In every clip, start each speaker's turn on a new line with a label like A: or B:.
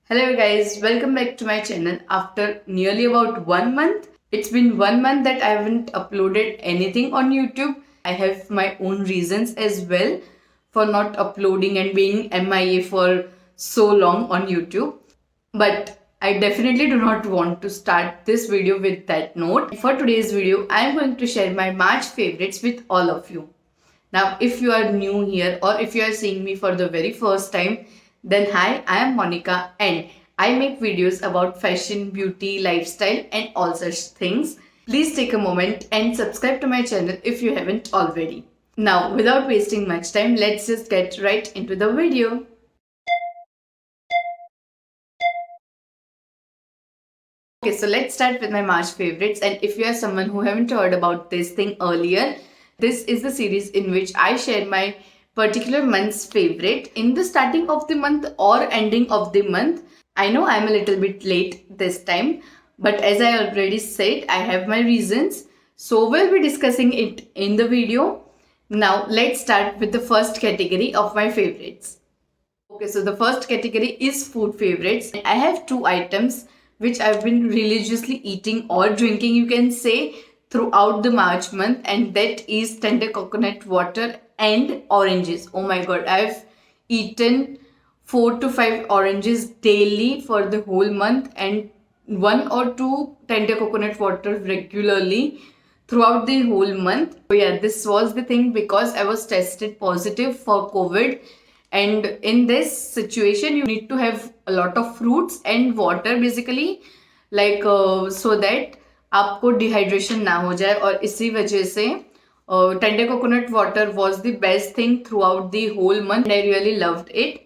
A: Hello guys, welcome back to my channel. After nearly about 1 month, it's been 1 month that I haven't uploaded anything on YouTube. I have my own reasons as well for not uploading and being MIA for so long on YouTube. But I definitely do not want to start this video with that note. For today's video, I am going to share my March favorites with all of you. Now, if you are new here or if you are seeing me for the very first time, then hi, I am Monica and I make videos about fashion, beauty, lifestyle and all such things. Please take a moment and subscribe to my channel if you haven't already. Now, without wasting much time, let's just get right into the video. Okay, so let's start with my March favorites. And if you are someone who haven't heard about this thing earlier, this is the series in which I share my particular month's favorite in the starting of the month or ending of the month. I know I'm a little bit late this time, but as I already said, I have my reasons. So we'll be discussing it in the video. Now let's start with the first category of my favorites. Okay, so the first category is food favorites. I have two items which I've been religiously eating or drinking, you can say, throughout the March month, and that is tender coconut water and oranges. Oh my god, I've eaten 4 to 5 oranges daily for the whole month and 1 or 2 tender coconut water regularly throughout the whole month. So yeah, this was the thing because I was tested positive for COVID, and in this situation you need to have a lot of fruits and water basically, like so that आपको dehydration ना हो जाए. और इसी वजह से tender coconut water was the best thing throughout the whole month. I really loved it.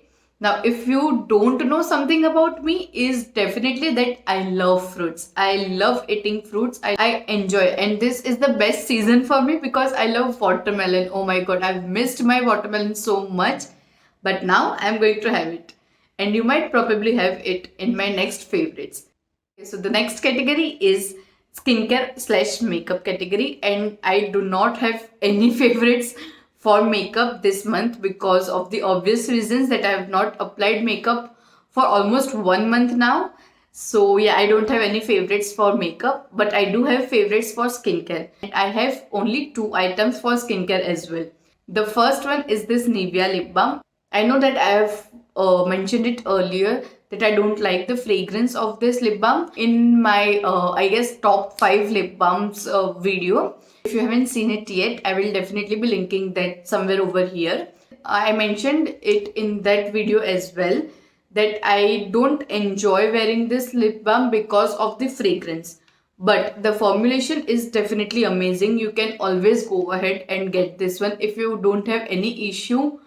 A: Now, if you don't know something about me, is definitely that I love fruits. I love eating fruits. I enjoy, and this is the best season for me because I love watermelon. Oh my god, I've missed my watermelon so much, but now I'm going to have it, and you might probably have it in my next favorites. Okay, so the next category is skincare slash makeup category, and I do not have any favorites for makeup this month because of the obvious reasons that I have not applied makeup for almost 1 month now. So yeah, I don't have any favorites for makeup, but I do have favorites for skincare. And I have only 2 items for skincare as well. The first one is this Nivea lip balm. I know that I have mentioned it earlier that I don't like the fragrance of this lip balm in my I guess top 5 lip balms video. If you haven't seen it yet, I will definitely be linking that somewhere over here. I mentioned it in that video as well that I don't enjoy wearing this lip balm because of the fragrance. But the formulation is definitely amazing. You can always go ahead and get this one if you don't have any issue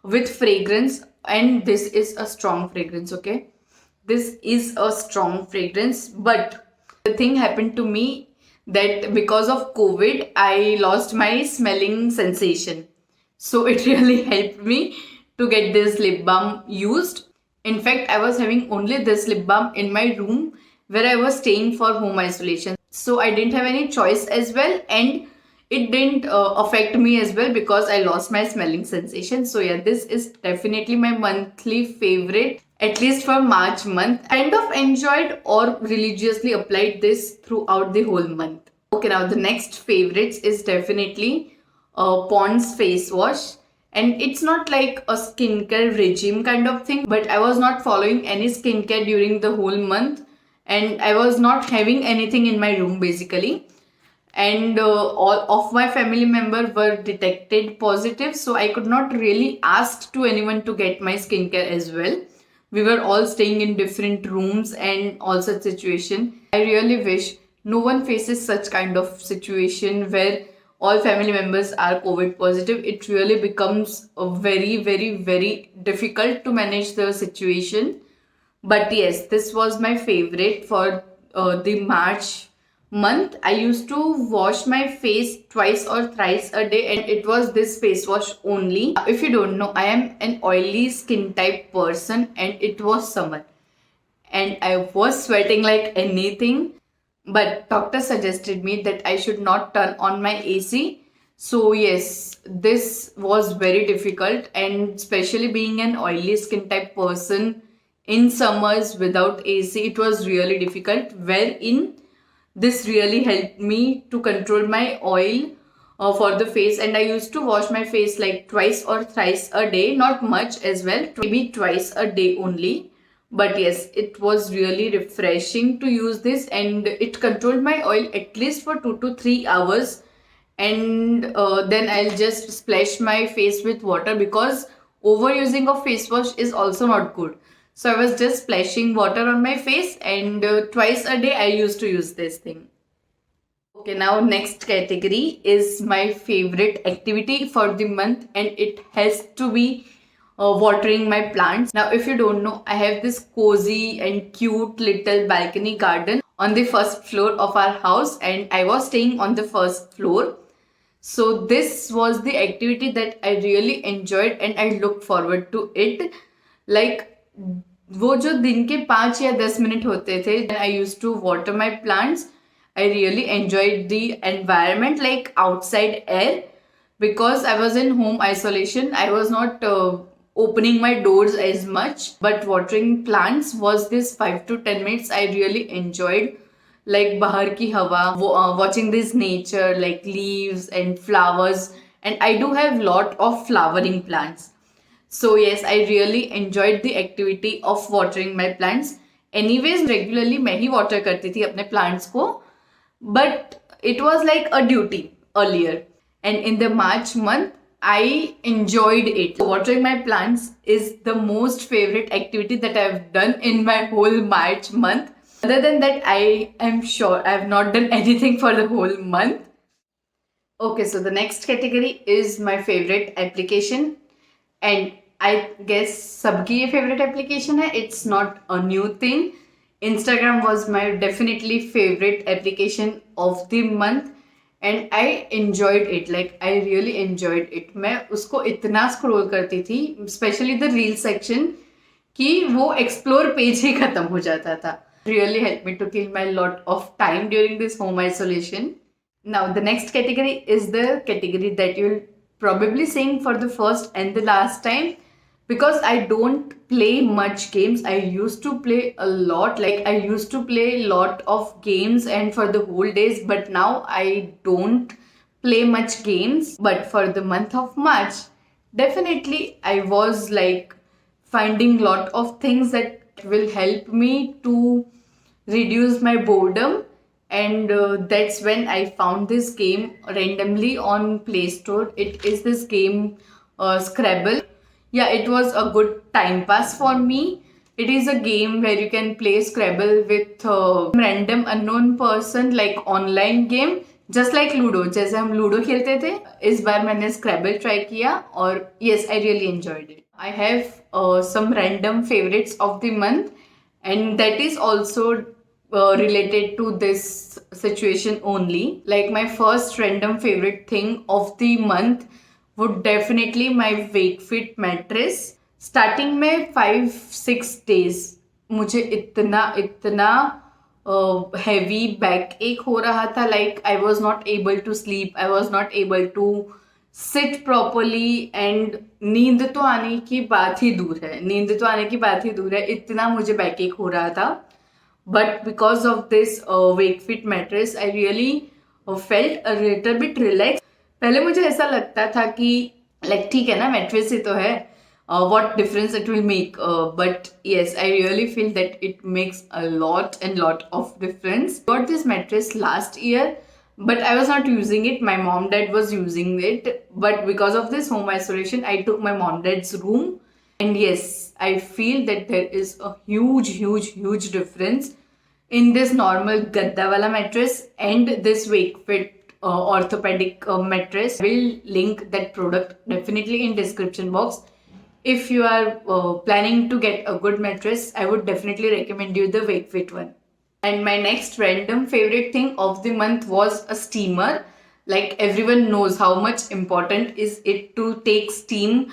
A: with fragrance. And this is a strong fragrance, okay? This is a strong fragrance, but the thing happened to me that because of COVID, I lost my smelling sensation. So it really helped me to get this lip balm used. In fact, I was having only this lip balm in my room where I was staying for home isolation. So I didn't have any choice as well, and it didn't affect me as well because I lost my smelling sensation. So yeah, this is definitely my monthly favorite, at least for March month. Kind of enjoyed or religiously applied this throughout the whole month. Okay, now the next favorites is definitely Pond's face wash. And it's not like a skincare regime kind of thing, but I was not following any skincare during the whole month, and I was not having anything in my room basically. And all of my family members were detected positive, so I could not really ask to anyone to get my skincare as well. We were all staying in different rooms and all such situation. I really wish no one faces such kind of situation where all family members are COVID positive. It really becomes a very difficult to manage the situation. But yes, this was my favorite for the March month. I used to wash my face twice or thrice a day, and it was this face wash only. If you don't know, I am an oily skin type person, and it was summer and I was sweating like anything. But doctor suggested me that I should not turn on my AC. So yes, this was very difficult, and especially being an oily skin type person in summers without AC, it was really difficult, wherein this really helped me to control my oil for the face. And I used to wash my face like twice or thrice a day, not much as well, maybe twice a day only. But yes, it was really refreshing to use this, and it controlled my oil at least for 2 to 3 hours. And then I'll just splash my face with water, because overusing of face wash is also not good. So I was just splashing water on my face, and twice a day I used to use this thing. Okay, now next category is my favorite activity for the month, and it has to be watering my plants. Now, if you don't know, I have this cozy and cute little balcony garden on the first floor of our house, and I was staying on the first floor. So this was the activity that I really enjoyed, and I looked forward to it. Like, वो जो दिन के 5 या 10 minute होते थे, I used to water my plants. I really enjoyed the environment, like outside air, because I was in home isolation. I was not opening my doors as much, but watering plants was this 5 to 10 minutes I really enjoyed. Like bahar ki hawa, watching this nature, like leaves and flowers, and I do have lot of flowering plants. So yes, I really enjoyed the activity of watering my plants. Anyways, regularly मैं ही water करती थी अपने plants को, but it was like a duty earlier. And in the March month, I enjoyed it. Watering my plants is the most favorite activity that I've done in my whole March month. Other than that, I am sure I have not done anything for the whole month. Okay, so the next category is my favorite application, and I guess सबकी ये favorite application है. It's not a new thing. Instagram was my definitely favorite application of the month, and I enjoyed it. Like I really enjoyed it. मैं उसको इतना scroll करती थी, especially the reel section, कि वो explore page ही खत्म हो जाता था. Really helped me to kill my lot of time during this home isolation. Now the next category is the category that you'll probably sing for the first and the last time, because I don't play much games. I used to play a lot. Like I used to play a lot of games and for the whole days, but now I don't play much games. But for the month of March, definitely I was like finding lot of things that will help me to reduce my boredom, and that's when I found this game randomly on Play Store. It is this game Scrabble. Yeah, it was a good time pass for me. It is a game where you can play Scrabble with random unknown person, like online game, just like Ludo. जैसे हम Ludo खेलते थे, इस बार मैंने Scrabble try किया, और yes, I really enjoyed it. I have some random favorites of the month, and that is also related to this situation only. Like my first random favorite thing of the month would definitely my Wakefit mattress. Starting में 5-6 days मुझे इतना heavy backache हो रहा था. Like I was not able to sleep, I was not able to sit properly, and नींद तो आने की बात ही दूर है, इतना मुझे backache हो रहा था. But because of this Wakefit mattress, I really felt a little bit relaxed. पहले मुझे ऐसा लगता था कि like ठीक है ना, mattress ही तो है, what difference it will make. But yes, I really feel that it makes a lot of difference. Got this mattress last year, but I was not using it. My mom dad was using it, but because of this home isolation, I took my mom dad's room. And yes, I feel that there is a huge difference in this normal gadda wala mattress and this Wakefit orthopedic mattress. I will link that product definitely in description box. If you are planning to get a good mattress, I would definitely recommend you the Wakefit one. And my next random favorite thing of the month was a steamer. Like everyone knows how much important is it to take steam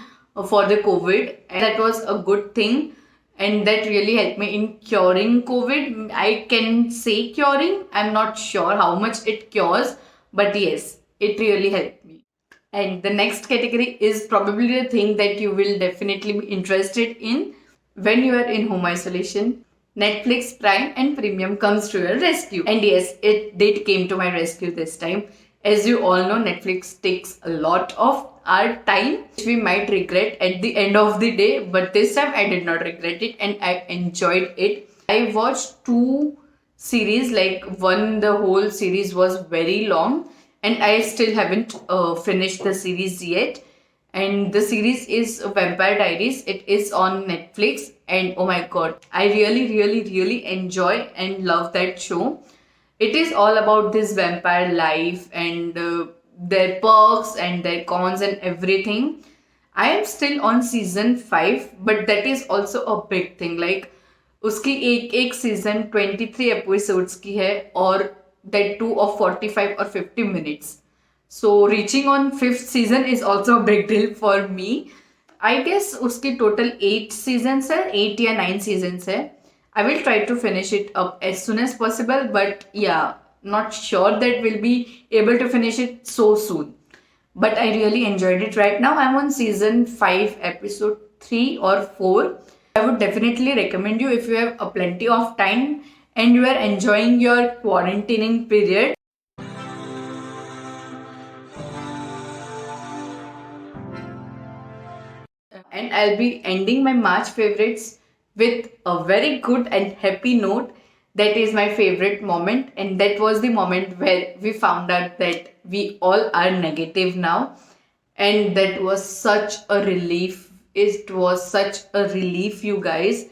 A: for the COVID, and that was a good thing, and that really helped me in curing COVID. I can say curing, I'm not sure how much it cures, but yes, it really helped me. And the next category is probably the thing that you will definitely be interested in, when you are in home isolation, Netflix Prime and Premium comes to your rescue. And yes, it did came to my rescue this time. As you all know, Netflix takes a lot of our time, which we might regret at the end of the day. But this time I did not regret it and I enjoyed it. I watched two series, like one, the whole series was very long and I still haven't finished the series yet. And the series is Vampire Diaries. It is on Netflix, and oh my god, I really enjoy and love that show. It is all about this vampire life and their perks and their cons and everything. I am still on season 5, but that is also a big thing. Like उसकी एक season 23 episodes की है और that too of 45 or 50 minutes. So reaching on 5th season is also a big deal for me. I guess उसकी total 8 seasons है, 8 या 9 seasons है. I will try to finish it up as soon as possible, but yeah, not sure that we'll be able to finish it so soon. But I really enjoyed it. Right now I'm on season 5, episode 3 or 4. I would definitely recommend you if you have a plenty of time and you are enjoying your quarantining period. And I'll be ending my March favorites with a very good and happy note. That is my favorite moment, and that was the moment where we found out that we all are negative now, and that was such a relief. It was such a relief, you guys.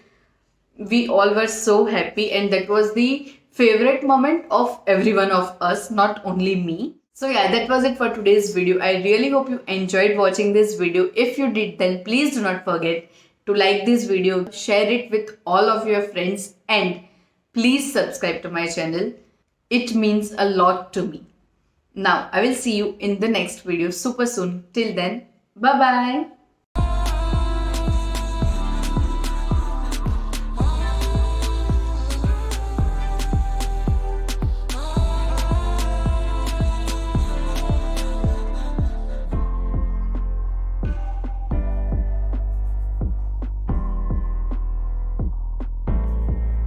A: We all were so happy, and that was the favorite moment of every one of us, not only me. So yeah, that was it for today's video. I really hope you enjoyed watching this video. If you did, then please do not forget to like this video, share it with all of your friends, and please subscribe to my channel. It means a lot to me. Now, I will see you in the next video super soon. Till then, bye bye.